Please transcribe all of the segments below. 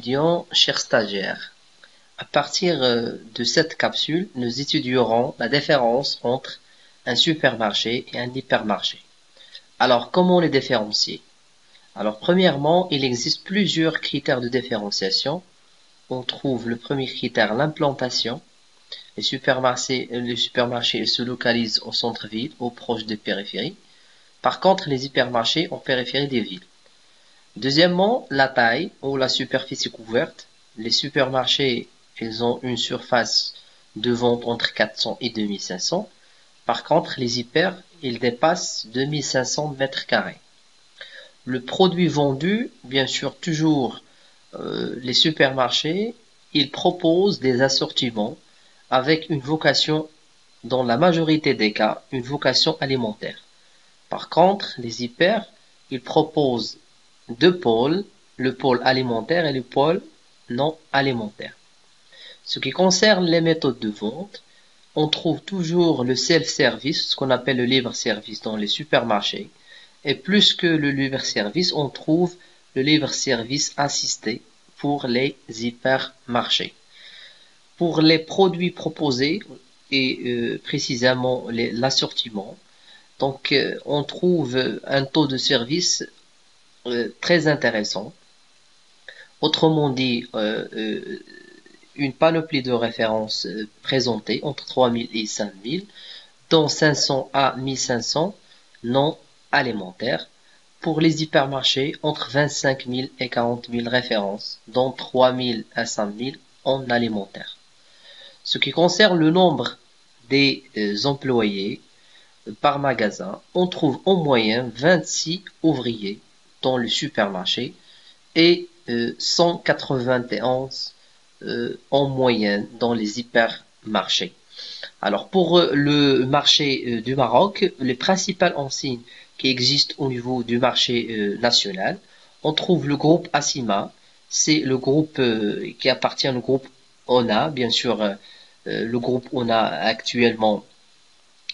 étudiants, chers stagiaires. À partir de cette capsule, nous étudierons la différence entre un supermarché et un hypermarché. Alors, comment les différencier? Alors, premièrement, il existe plusieurs critères de différenciation. On trouve le premier critère, l'implantation. Les supermarchés se localisent au centre-ville ou proche des périphéries. Par contre, les hypermarchés en périphérie des villes. Deuxièmement, la taille ou la superficie couverte. Les supermarchés, ils ont une surface de vente entre 400 et 2500. Par contre, les hyper, ils dépassent 2500 mètres carrés. Le produit vendu, bien sûr, toujours les supermarchés, ils proposent des assortiments avec une vocation, dans la majorité des cas, une vocation alimentaire. Par contre, les hyper, ils proposent deux pôles, le pôle alimentaire et le pôle non alimentaire. Ce qui concerne les méthodes de vente, on trouve toujours le self-service, ce qu'on appelle le libre-service dans les supermarchés. Et plus que le libre-service, on trouve le libre-service assisté pour les hypermarchés. Pour les produits proposés et précisément l'assortiment, donc on trouve un taux de service très intéressant. Autrement dit, une panoplie de références présentées entre 3000 et 5000, dont 500 à 1500 non alimentaires. Pour les hypermarchés, entre 25 000 et 40 000 références, dont 3000 à 5000 en alimentaire. Ce qui concerne le nombre des employés par magasin, on trouve en moyenne 26 ouvriers dans le supermarché et 191 en moyenne dans les hypermarchés. Alors pour le marché du Maroc, les principales enseignes qui existent au niveau du marché national, on trouve le groupe Assima, c'est le groupe qui appartient au groupe ONA, bien sûr le groupe ONA actuellement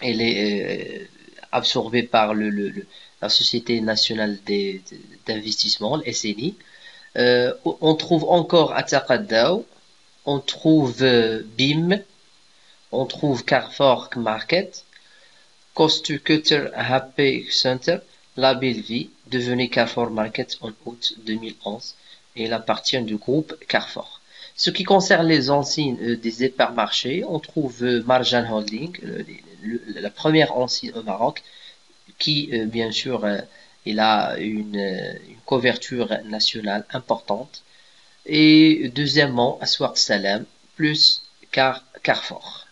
elle est absorbée par la Société nationale d'investissement, le SNI. On trouve encore Ataqaddaw, on trouve BIM, on trouve Carrefour Market, Cost-to-Cutter Happy Center, La Belle Vie, devenu Carrefour Market en août 2011, et il appartient du groupe Carrefour. Ce qui concerne les enseignes des hypermarchés, on trouve Marjan Holding, la première enseigne au Maroc, qui bien sûr il a une couverture nationale importante. Et deuxièmement, Aswaq Salam plus Carrefour.